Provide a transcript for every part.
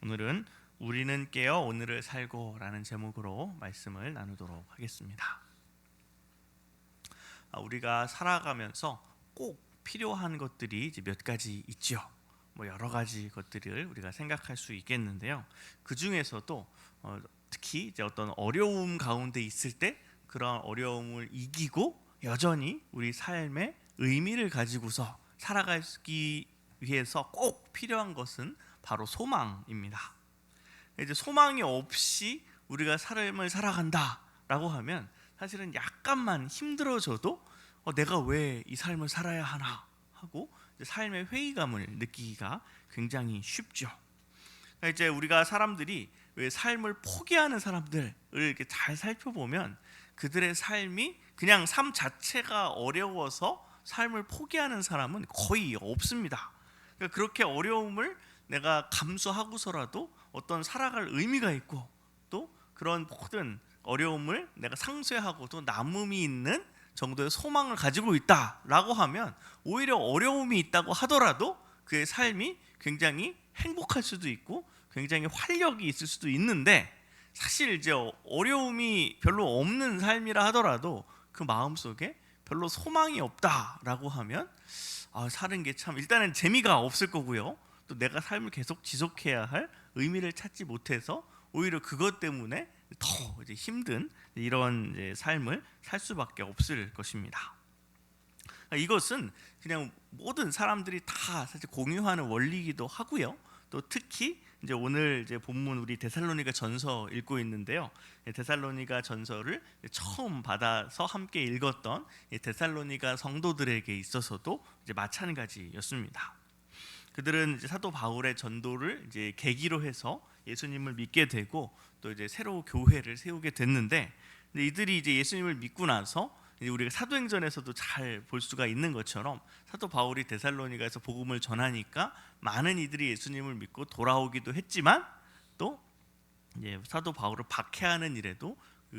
오늘은 우리는 깨어 오늘을 살고 라는 제목으로 말씀을 나누도록 하겠습니다. 우리가 살아가면서 꼭 필요한 것들이 이제 몇 가지 있죠. 여러 가지 것들을 우리가 생각할 수 있겠는데요. 그 중에서도 특히 이제 어떤 어려움 가운데 있을 때 그런 어려움을 이기고 여전히 우리 삶에 의미를 가지고서 살아가기 위해서 꼭 필요한 것은 바로 소망입니다. 이제 소망이 없이 우리가 삶을 살아간다라고 하면 사실은 약간만 힘들어져도 내가 왜 이 삶을 살아야 하나 하고 삶의 회의감을 느끼기가 굉장히 쉽죠. 그러니까 이제 우리가 사람들이 왜 삶을 포기하는 사람들을 이렇게 잘 살펴보면 그들의 삶이 그냥 삶 자체가 어려워서 삶을 포기하는 사람은 거의 없습니다. 그러니까 그렇게 어려움을 내가 감수하고서라도 어떤 살아갈 의미가 있고 또 그런 모든 어려움을 내가 상쇄하고도 남음이 있는 정도의 소망을 가지고 있다라고 하면 오히려 어려움이 있다고 하더라도 그의 삶이 굉장히 행복할 수도 있고 굉장히 활력이 있을 수도 있는데, 사실 이제 어려움이 별로 없는 삶이라 하더라도 그 마음속에 별로 소망이 없다라고 하면 사는 게 참 일단은 재미가 없을 거고요. 또 내가 삶을 계속 지속해야 할 의미를 찾지 못해서 오히려 그것 때문에 더 이제 힘든 이런 이제 삶을 살 수밖에 없을 것입니다. 이것은 그냥 모든 사람들이 다 사실 공유하는 원리이기도 하고요. 또 특히 이제 오늘 이제 본문 우리 데살로니가 전서 읽고 있는데요. 데살로니가 전서를 처음 받아서 함께 읽었던 데살로니가 성도들에게 있어서도 이제 마찬가지였습니다. 그들은 이제 사도 바울의 전도를 이제 계기로 해서 예수님을 믿게 되고 또 이제 새로 교회를 세우게 됐는데, 이들이 이제 예수님을 믿고 나서 이제 우리가 사도행전에서도 잘 볼 수가 있는 것처럼 사도 바울이 데살로니가에서 복음을 전하니까 많은 이들이 예수님을 믿고 돌아오기도 했지만 또 이제 사도 바울을 박해하는 일에도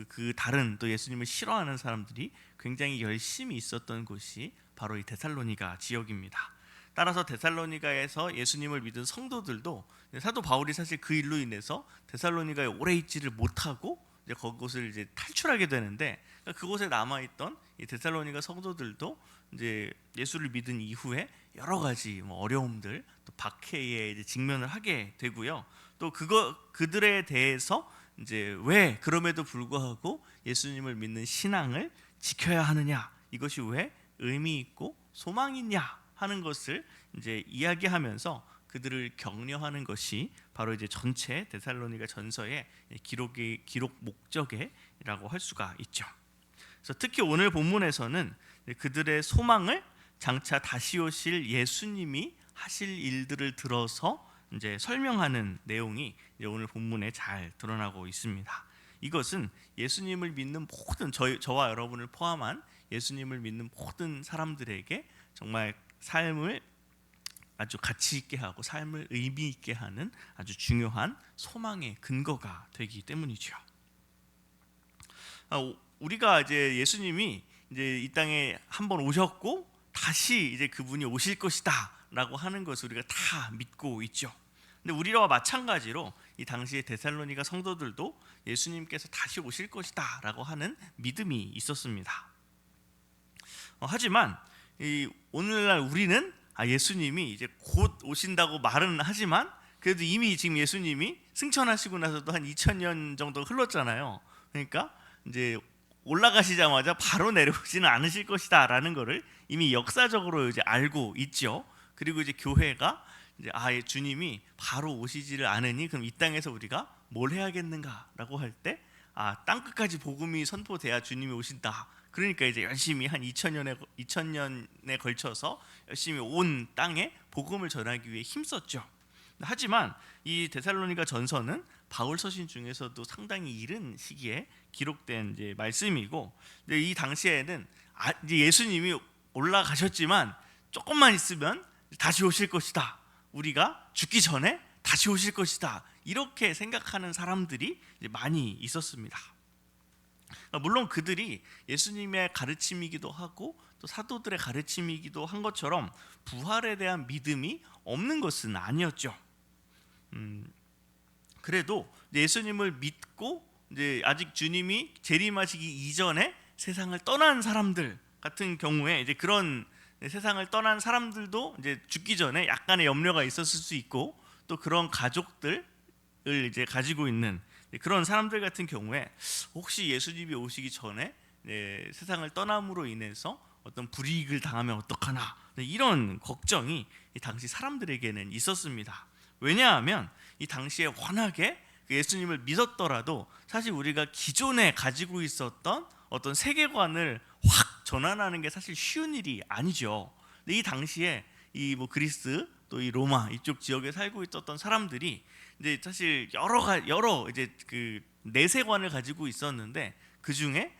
그 다른 또 예수님을 싫어하는 사람들이 굉장히 열심히 있었던 곳이 바로 이 데살로니가 지역입니다. 따라서 데살로니가에서 예수님을 믿은 성도들도 사도 바울이 사실 그 일로 인해서 데살로니가에 오래 있지를 못하고 이제 그곳을 이제 탈출하게 되는데, 그곳에 남아있던 이 데살로니가 성도들도 이제 예수를 믿은 이후에 여러 가지 어려움들 또 박해에 이제 직면을 하게 되고요. 또 그들에 대해서 이제 왜 그럼에도 불구하고 예수님을 믿는 신앙을 지켜야 하느냐, 이것이 왜 의미 있고 소망이 있냐 하는 것을 이제 이야기하면서 그들을 격려하는 것이 바로 이제 전체 데살로니가 전서의 기록 목적이라고 할 수가 있죠. 그래서 특히 오늘 본문에서는 그들의 소망을 장차 다시 오실 예수님이 하실 일들을 들어서 이제 설명하는 내용이 이제 오늘 본문에 잘 드러나고 있습니다. 이것은 예수님을 믿는 모든 저와 여러분을 포함한 예수님을 믿는 모든 사람들에게 정말 삶을 아주 가치 있게 하고 삶을 의미 있게 하는 아주 중요한 소망의 근거가 되기 때문이죠. 우리가 이제 예수님이 이제 이 땅에 한번 오셨고 다시 이제 그분이 오실 것이다라고 하는 것을 우리가 다 믿고 있죠. 근데 우리와 마찬가지로 이 당시에 데살로니가 성도들도 예수님께서 다시 오실 것이다라고 하는 믿음이 있었습니다. 하지만 오늘날 우리는 예수님이 이제 곧 오신다고 말은 하지만 그래도 이미 지금 예수님이 승천하시고 나서도 한 2000년 정도 흘렀잖아요. 그러니까 이제 올라가시자마자 바로 내려오지는 않으실 것이다라는 것을 이미 역사적으로 이제 알고 있죠. 그리고 이제 교회가 이제 주님이 바로 오시지를 않으니 그럼 이 땅에서 우리가 뭘 해야겠는가라고 할 때 땅 끝까지 복음이 선포돼야 주님이 오신다. 그러니까 이제 열심히 한 2000년에 걸쳐서 열심히 온 땅에 복음을 전하기 위해 힘썼죠. 하지만 이 데살로니가 전서는 바울 서신 중에서도 상당히 이른 시기에 기록된 이제 말씀이고, 이 당시에는 이제 예수님이 올라가셨지만 조금만 있으면 다시 오실 것이다. 우리가 죽기 전에 다시 오실 것이다. 이렇게 생각하는 사람들이 이제 많이 있었습니다. 물론 그들이 예수님의 가르침이기도 하고 또 사도들의 가르침이기도 한 것처럼 부활에 대한 믿음이 없는 것은 아니었죠. 그래도 예수님을 믿고 이제 아직 주님이 재림하시기 이전에 세상을 떠난 사람들 같은 경우에 이제 그런 세상을 떠난 사람들도 이제 죽기 전에 약간의 염려가 있었을 수 있고, 또 그런 가족들을 이제 가지고 있는 그런 사람들 같은 경우에 혹시 예수님이 오시기 전에 세상을 떠남으로 인해서 어떤 불이익을 당하면 어떡하나, 이런 걱정이 이 당시 사람들에게는 있었습니다. 왜냐하면 이 당시에 워낙에 예수님을 믿었더라도 사실 우리가 기존에 가지고 있었던 어떤 세계관을 확 전환하는 게 사실 쉬운 일이 아니죠. 근데 이 당시에 이 뭐 그리스 또 이 로마 이쪽 지역에 살고 있었던 사람들이 이제 사실 여러 이제 그 내세관을 가지고 있었는데, 그 중에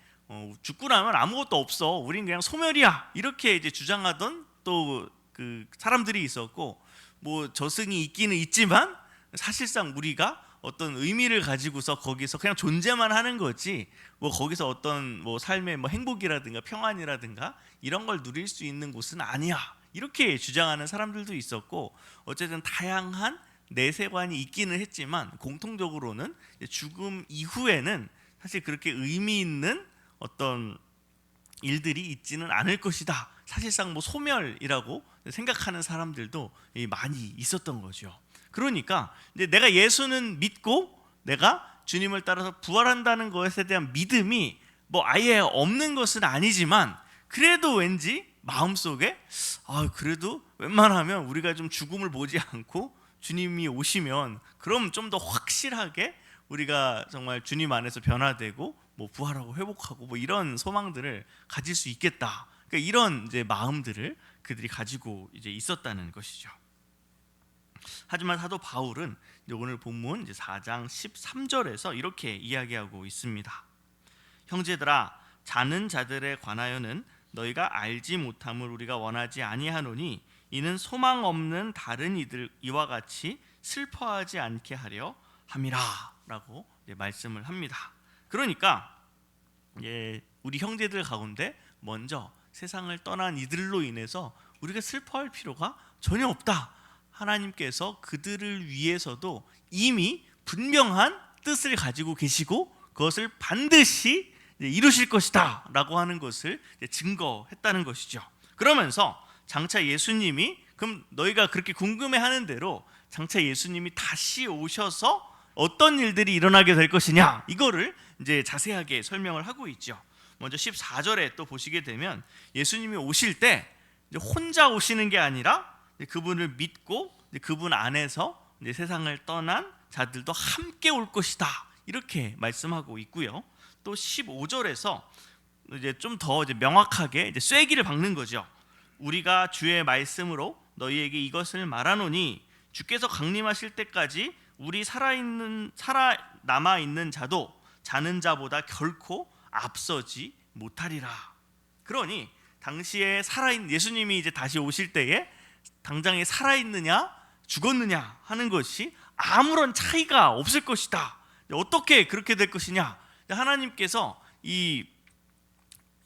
죽고 나면 아무것도 없어, 우린 그냥 소멸이야, 이렇게 이제 주장하던 또 그 사람들이 있었고, 뭐 저승이 있기는 있지만 사실상 우리가 어떤 의미를 가지고서 거기서 그냥 존재만 하는 거지, 뭐 거기서 어떤 뭐 삶의 뭐 행복이라든가 평안이라든가 이런 걸 누릴 수 있는 곳은 아니야, 이렇게 주장하는 사람들도 있었고, 어쨌든 다양한 내세관이 있기는 했지만 공통적으로는 죽음 이후에는 사실 그렇게 의미 있는 어떤 일들이 있지는 않을 것이다, 사실상 뭐 소멸이라고 생각하는 사람들도 많이 있었던 거죠. 그러니까 이제 내가 예수는 믿고 내가 주님을 따라서 부활한다는 것에 대한 믿음이 뭐 아예 없는 것은 아니지만, 그래도 왠지 마음속에 그래도 웬만하면 우리가 좀 죽음을 보지 않고 주님이 오시면 그럼 좀 더 확실하게 우리가 정말 주님 안에서 변화되고 뭐 부활하고 회복하고 뭐 이런 소망들을 가질 수 있겠다, 그러니까 이런 이제 마음들을 그들이 가지고 이제 있었다는 것이죠. 하지만 사도 바울은 이제 오늘 본문 이제 4장 13절에서 이렇게 이야기하고 있습니다. 형제들아, 자는 자들에 관하여는 너희가 알지 못함을 우리가 원하지 아니하노니, 이는 소망 없는 다른 이들 이와 같이 슬퍼하지 않게 하려 함이라라고 말씀을 합니다. 그러니까 우리 형제들 가운데 먼저 세상을 떠난 이들로 인해서 우리가 슬퍼할 필요가 전혀 없다. 하나님께서 그들을 위해서도 이미 분명한 뜻을 가지고 계시고 그것을 반드시 이루실 것이다 라고 하는 것을 증거했다는 것이죠. 그러면서 장차 예수님이, 그럼 너희가 그렇게 궁금해하는 대로 장차 예수님이 다시 오셔서 어떤 일들이 일어나게 될 것이냐, 이거를 이제 자세하게 설명을 하고 있죠. 먼저 14절에 또 보시게 되면 예수님이 오실 때 이제 혼자 오시는 게 아니라 그분을 믿고 그분 안에서 세상을 떠난 자들도 함께 올 것이다, 이렇게 말씀하고 있고요. 또 15절에서 이제 좀 더 명확하게 쐐기를 박는 거죠. 우리가 주의 말씀으로 너희에게 이것을 말하노니 주께서 강림하실 때까지 우리 남아 있는 자도 자는 자보다 결코 앞서지 못하리라. 그러니 당시에 살아있는 예수님이 이제 다시 오실 때에 당장에 살아있느냐 죽었느냐 하는 것이 아무런 차이가 없을 것이다. 어떻게 그렇게 될 것이냐? 하나님께서 이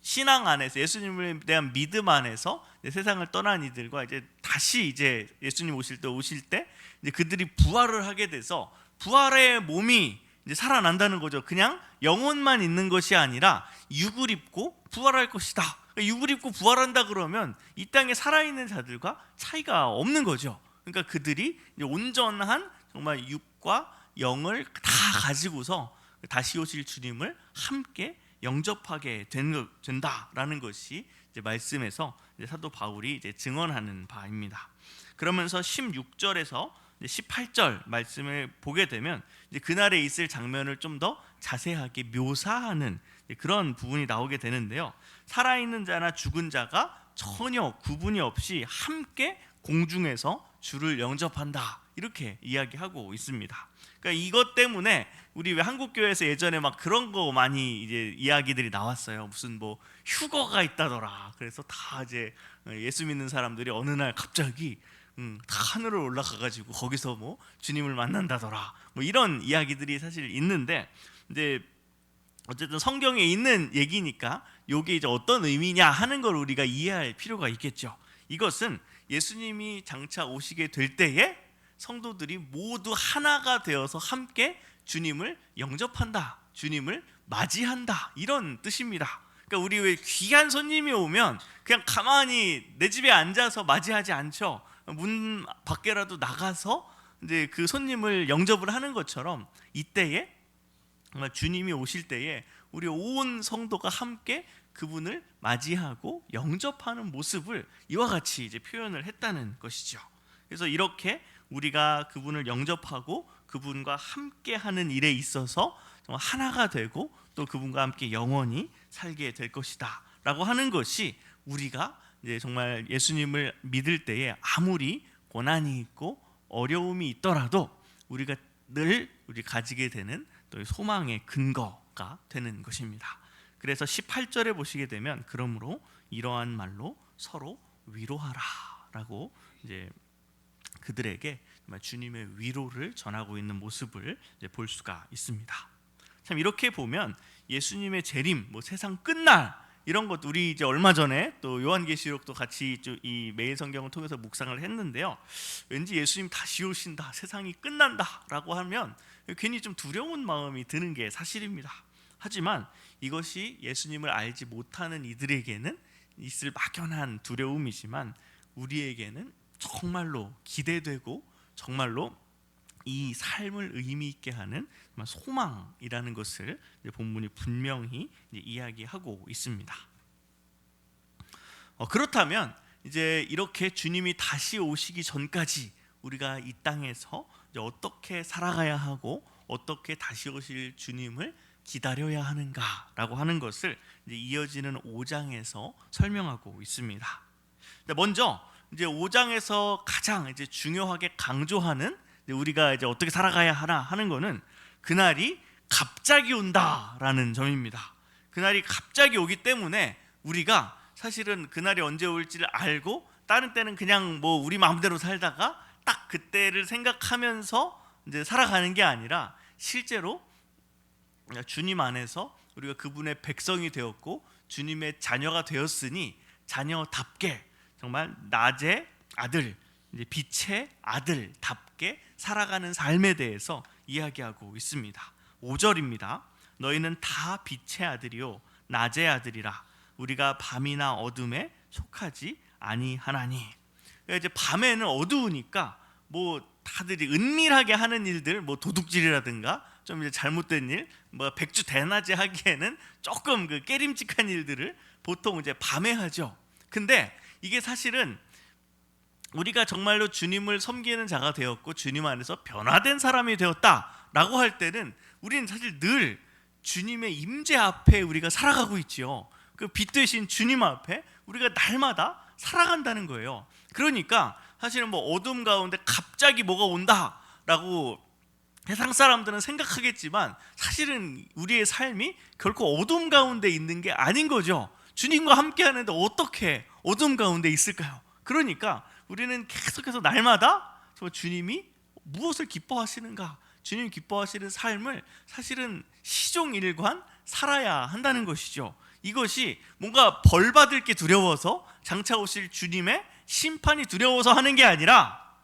신앙 안에서, 예수님에 대한 믿음 안에서 세상을 떠난 이들과 이제 다시 이제 예수님 오실 때 이제 그들이 부활을 하게 돼서 부활의 몸이 이제 살아난다는 거죠. 그냥 영혼만 있는 것이 아니라 육을 입고 부활할 것이다. 육을 입고 부활한다 그러면 이 땅에 살아있는 자들과 차이가 없는 거죠. 그러니까 그들이 이제 온전한 정말 육과 영을 다 가지고서 다시 오실 주님을 함께 영접하게 된다라는 것이 이제 말씀에서 이제 사도 바울이 이제 증언하는 바입니다. 그러면서 16절에서 18절 말씀을 보게 되면 이제 그날에 있을 장면을 좀 더 자세하게 묘사하는 그런 부분이 나오게 되는데요. 살아있는 자나 죽은 자가 전혀 구분이 없이 함께 공중에서 주를 영접한다, 이렇게 이야기하고 있습니다. 그러니까 이것 때문에 우리 왜 한국 교회에서 예전에 막 그런 거 많이 이제 이야기들이 나왔어요. 무슨 뭐 휴거가 있다더라. 그래서 다 이제 예수 믿는 사람들이 어느 날 갑자기 다 하늘을 올라가가지고 거기서 뭐 주님을 만난다더라. 뭐 이런 이야기들이 사실 있는데, 이제 어쨌든 성경에 있는 얘기니까 이게 이제 어떤 의미냐 하는 걸 우리가 이해할 필요가 있겠죠. 이것은 예수님이 장차 오시게 될 때에 성도들이 모두 하나가 되어서 함께 주님을 영접한다, 주님을 맞이한다, 이런 뜻입니다. 그러니까 우리 왜 귀한 손님이 오면 그냥 가만히 내 집에 앉아서 맞이하지 않죠. 문 밖에라도 나가서 이제 그 손님을 영접을 하는 것처럼, 이때에 정말 주님이 오실 때에 우리 온 성도가 함께 그분을 맞이하고 영접하는 모습을 이와 같이 이제 표현을 했다는 것이죠. 그래서 이렇게 우리가 그분을 영접하고 그분과 함께하는 일에 있어서 정말 하나가 되고 또 그분과 함께 영원히 살게 될 것이다라고 하는 것이, 우리가 이제 정말 예수님을 믿을 때에 아무리 고난이 있고 어려움이 있더라도 우리가 늘 우리 가지게 되는 또 소망의 근거가 되는 것입니다. 그래서 18절에 보시게 되면, 그러므로 이러한 말로 서로 위로하라라고 이제 그들에게 주님의 위로를 전하고 있는 모습을 이제 볼 수가 있습니다. 참 이렇게 보면 예수님의 재림, 뭐 세상 끝날 이런 것, 우리 이제 얼마 전에 또 요한계시록도 같이 이 매일 성경을 통해서 묵상을 했는데요. 왠지 예수님 다시 오신다, 세상이 끝난다라고 하면 괜히 좀 두려운 마음이 드는 게 사실입니다. 하지만 이것이 예수님을 알지 못하는 이들에게는 있을 막연한 두려움이지만, 우리에게는 정말로 기대되고 정말로 이 삶을 의미 있게 하는 소망이라는 것을 본문이 분명히 이야기하고 있습니다. 그렇다면 이제 이렇게 주님이 다시 오시기 전까지 우리가 이 땅에서 이제 어떻게 살아가야 하고 어떻게 다시 오실 주님을 기다려야 하는가라고 하는 것을 이제 이어지는 5장에서 설명하고 있습니다. 먼저 이제 5장에서 가장 이제 중요하게 강조하는, 우리가 이제 어떻게 살아가야 하나 하는 거는 그날이 갑자기 온다라는 점입니다. 그날이 갑자기 오기 때문에 우리가 사실은 그날이 언제 올지를 알고 다른 때는 그냥 뭐 우리 마음대로 살다가 딱 그때를 생각하면서 이제 살아가는 게 아니라, 실제로 주님 안에서 우리가 그분의 백성이 되었고 주님의 자녀가 되었으니 자녀답게 정말 낮의 아들, 이제 빛의 아들답게 살아가는 삶에 대해서 이야기하고 있습니다. 5절입니다. 너희는 다 빛의 아들이요 낮의 아들이라. 우리가 밤이나 어둠에 속하지 아니하나니. 이제 밤에는 어두우니까 뭐 다들 은밀하게 하는 일들, 뭐 도둑질이라든가 좀 이제 잘못된 일, 뭐 백주대낮에 하기에는 조금 그 깨림직한 일들을 보통 이제 밤에 하죠. 근데 이게 사실은 우리가 정말로 주님을 섬기는 자가 되었고 주님 안에서 변화된 사람이 되었다라고 할 때는 우리는 사실 늘 주님의 임재 앞에 우리가 살아가고 있지요. 그 빛 되신 주님 앞에 우리가 날마다 살아간다는 거예요. 그러니까 사실은 뭐 어둠 가운데 갑자기 뭐가 온다라고 세상 사람들은 생각하겠지만, 사실은 우리의 삶이 결코 어둠 가운데 있는 게 아닌 거죠. 주님과 함께 하는데 어떻게 어둠 가운데 있을까요? 그러니까 우리는 계속해서 날마다 주님이 무엇을 기뻐하시는가, 주님 기뻐하시는 삶을 사실은 시종일관 살아야 한다는 것이죠. 이것이 뭔가 벌 받을 게 두려워서, 장차 오실 주님의 심판이 두려워서 하는 게 아니라,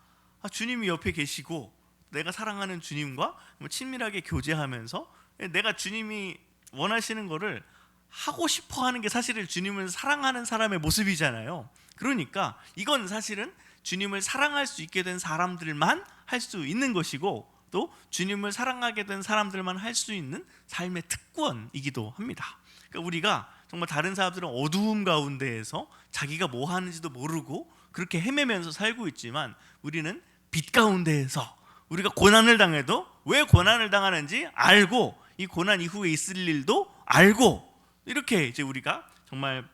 주님이 옆에 계시고 내가 사랑하는 주님과 친밀하게 교제하면서 내가 주님이 원하시는 거를 하고 싶어 하는 게 사실은 주님을 사랑하는 사람의 모습이잖아요. 그러니까 이건 사실은 주님을 사랑할 수 있게 된 사람들만 할 수 있는 것이고, 또 주님을 사랑하게 된 사람들만 할 수 있는 삶의 특권이기도 합니다. 그러니까 우리가 정말 다른 사람들은 어두움 가운데에서 자기가 뭐 하는지도 모르고 그렇게 헤매면서 살고 있지만, 우리는 빛 가운데에서 우리가 고난을 당해도 왜 고난을 당하는지 알고, 이 고난 이후에 있을 일도 알고, 이렇게 이제 우리가 정말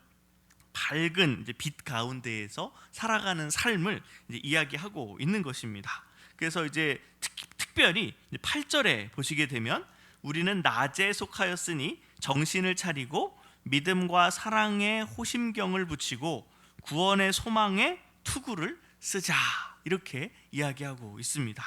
밝은 이제 빛 가운데에서 살아가는 삶을 이제 이야기하고 있는 것입니다. 그래서 이제 특별히 8절에 보시게 되면, 우리는 낮에 속하였으니 정신을 차리고 믿음과 사랑의 호심경을 붙이고 구원의 소망의 투구를 쓰자, 이렇게 이야기하고 있습니다.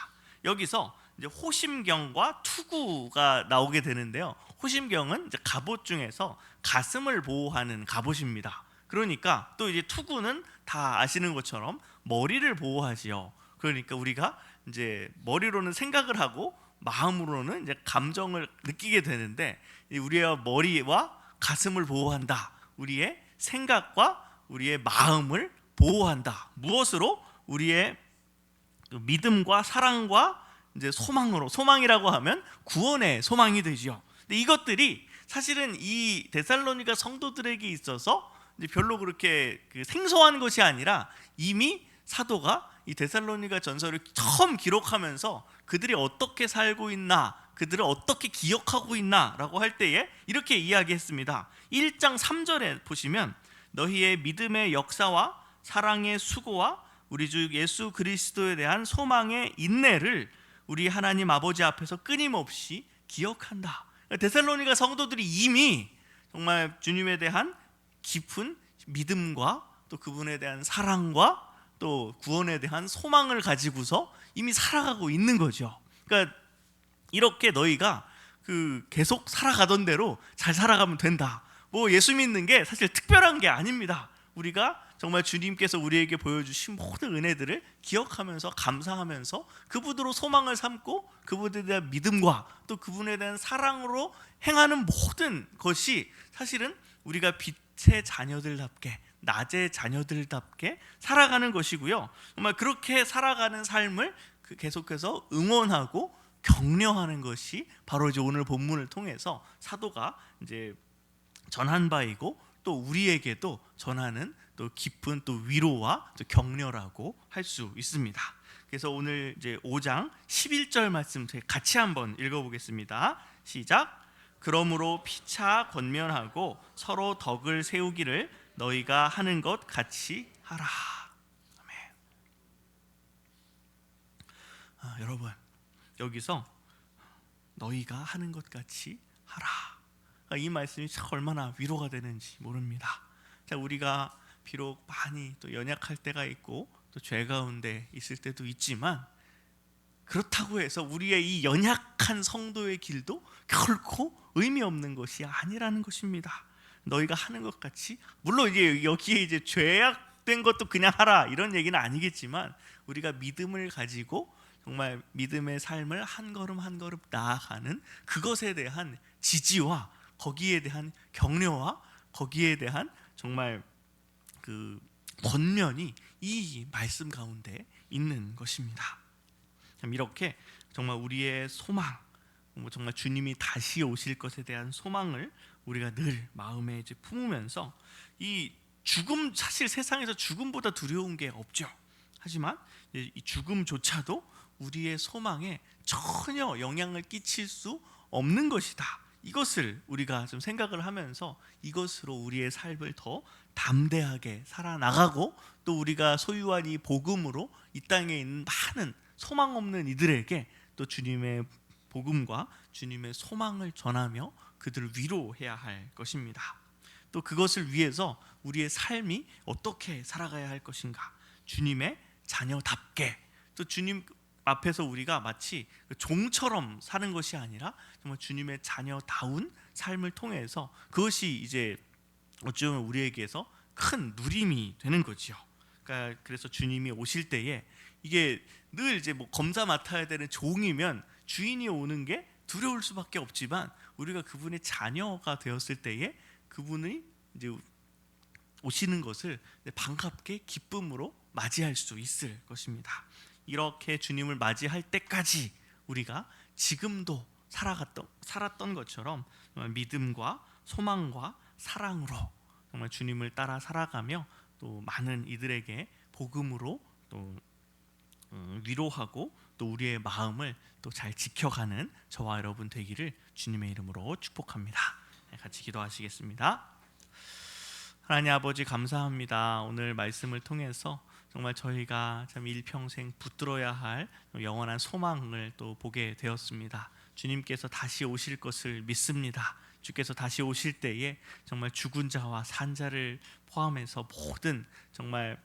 여기서 이제 호심경과 투구가 나오게 되는데요. 호심경은 이제 갑옷 중에서 가슴을 보호하는 갑옷입니다. 그러니까 또 이제 투구는 다 아시는 것처럼 머리를 보호하지요. 그러니까 우리가 이제 머리로는 생각을 하고 마음으로는 이제 감정을 느끼게 되는데, 우리의 머리와 가슴을 보호한다. 우리의 생각과 우리의 마음을 보호한다. 무엇으로? 우리의 믿음과 사랑과 이제 소망으로. 소망이라고 하면 구원의 소망이 되죠. 근데 이것들이 사실은 이 데살로니가 성도들에게 있어서 이제 별로 그렇게 생소한 것이 아니라 이미 사도가 이 데살로니가 전서를 처음 기록하면서 그들이 어떻게 살고 있나, 그들을 어떻게 기억하고 있나라고 할 때에 이렇게 이야기했습니다. 1장 3절에 보시면 너희의 믿음의 역사와 사랑의 수고와 우리 주 예수 그리스도에 대한 소망의 인내를 우리 하나님 아버지 앞에서 끊임없이 기억한다. 데살로니가 성도들이 이미 정말 주님에 대한 깊은 믿음과 또 그분에 대한 사랑과 또 구원에 대한 소망을 가지고서 이미 살아가고 있는 거죠. 그러니까 이렇게 너희가 계속 살아가던 대로 잘 살아가면 된다. 뭐 예수 믿는 게 사실 특별한 게 아닙니다. 우리가 정말 주님께서 우리에게 보여주신 모든 은혜들을 기억하면서 감사하면서 그분으로 소망을 삼고 그분에 대한 믿음과 또 그분에 대한 사랑으로 행하는 모든 것이 사실은 우리가 빛의 자녀들답게, 낮의 자녀들답게 살아가는 것이고요. 정말 그렇게 살아가는 삶을 계속해서 응원하고 격려하는 것이 바로 이제 오늘 본문을 통해서 사도가 이제 전한 바이고, 또 우리에게도 전하는 또 깊은 또 위로와 또 격려라고 할 수 있습니다. 그래서 오늘 이제 5장 11절 말씀 같이 한번 읽어보겠습니다. 시작. 그러므로 피차 권면하고 서로 덕을 세우기를 너희가 하는 것 같이 하라. 아멘. 여러분, 여기서 너희가 하는 것 같이 하라. 이 말씀이 참 얼마나 위로가 되는지 모릅니다. 자, 우리가 비록 많이 또 연약할 때가 있고 또 죄 가운데 있을 때도 있지만, 그렇다고 해서 우리의 이 연약한 성도의 길도 결코 의미 없는 것이 아니라는 것입니다. 너희가 하는 것 같이, 물론 이제 여기에 이제 죄악된 것도 그냥 하라 이런 얘기는 아니겠지만, 우리가 믿음을 가지고 정말 믿음의 삶을 한 걸음 한 걸음 나아가는 그것에 대한 지지와 거기에 대한 격려와 거기에 대한 정말 권면이 이 말씀 가운데 있는 것입니다. 이렇게 정말 우리의 소망, 정말 주님이 다시 오실 것에 대한 소망을 우리가 늘 마음에 이제 품으면서, 이 죽음, 사실 세상에서 죽음보다 두려운 게 없죠. 하지만 이 죽음조차도 우리의 소망에 전혀 영향을 끼칠 수 없는 것이다. 이것을 우리가 좀 생각을 하면서 이것으로 우리의 삶을 더 담대하게 살아나가고, 또 우리가 소유한 이 복음으로 이 땅에 있는 많은 소망 없는 이들에게 또 주님의 복음과 주님의 소망을 전하며 그들을 위로해야 할 것입니다. 또 그것을 위해서 우리의 삶이 어떻게 살아가야 할 것인가, 주님의 자녀답게, 또 주님 앞에서 우리가 마치 종처럼 사는 것이 아니라 정말 주님의 자녀다운 삶을 통해서, 그것이 이제 어쩌면 우리에게서 큰 누림이 되는 거죠. 그러니까 그래서 주님이 오실 때에 이게 늘 이제 뭐 검사 맡아야 되는 종이면 주인이 오는 게 두려울 수밖에 없지만, 우리가 그분의 자녀가 되었을 때에 그분이 이제 오시는 것을 반갑게 기쁨으로 맞이할 수 있을 것입니다. 이렇게 주님을 맞이할 때까지 우리가 지금도 살았던 것처럼 믿음과 소망과 사랑으로 정말 주님을 따라 살아가며, 또 많은 이들에게 복음으로 또 위로하고 또 우리의 마음을 또 잘 지켜가는 저와 여러분 되기를 주님의 이름으로 축복합니다. 같이 기도하시겠습니다. 하나님 아버지, 감사합니다. 오늘 말씀을 통해서 정말 저희가 참 일평생 붙들어야 할 영원한 소망을 또 보게 되었습니다. 주님께서 다시 오실 것을 믿습니다. 주께서 다시 오실 때에 정말 죽은 자와 산 자를 포함해서 모든 정말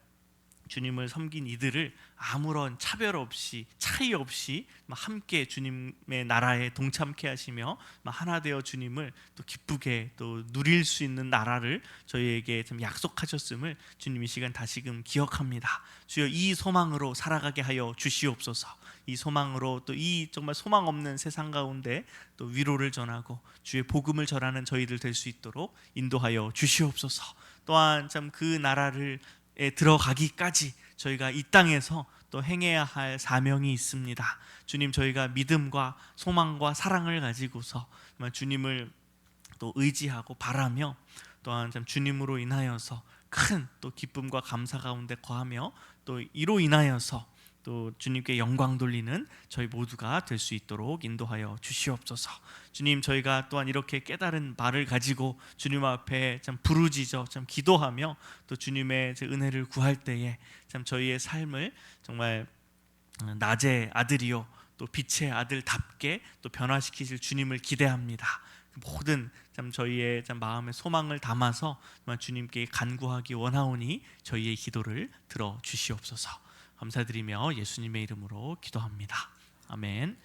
주님을 섬긴 이들을 아무런 차별 없이, 차이 없이 함께 주님의 나라에 동참케 하시며 하나 되어 주님을 또 기쁘게 또 누릴 수 있는 나라를 저희에게 좀 약속하셨음을 주님 이 시간 다시금 기억합니다. 주여, 이 소망으로 살아가게 하여 주시옵소서. 이 소망으로 또 이 정말 소망 없는 세상 가운데 또 위로를 전하고 주의 복음을 전하는 저희들 될 수 있도록 인도하여 주시옵소서. 또한 참 그 나라를 들어가기까지 저희가 이 땅에서 또 행해야 할 사명이 있습니다. 주님, 저희가 믿음과 소망과 사랑을 가지고서 정말 주님을 또 의지하고 바라며 또한 참 주님으로 인하여서 큰 또 기쁨과 감사 가운데 거하며 또 이로 인하여서 또 주님께 영광 돌리는 저희 모두가 될 수 있도록 인도하여 주시옵소서. 주님, 저희가 또한 이렇게 깨달은 말을 가지고 주님 앞에 참 부르짖어 참 기도하며 또 주님의 은혜를 구할 때에 참 저희의 삶을 정말 낮의 아들이요 또 빛의 아들답게 또 변화시키실 주님을 기대합니다. 모든 참 저희의 참 마음의 소망을 담아서 정말 주님께 간구하기 원하오니 저희의 기도를 들어 주시옵소서. 감사드리며 예수님의 이름으로 기도합니다. 아멘.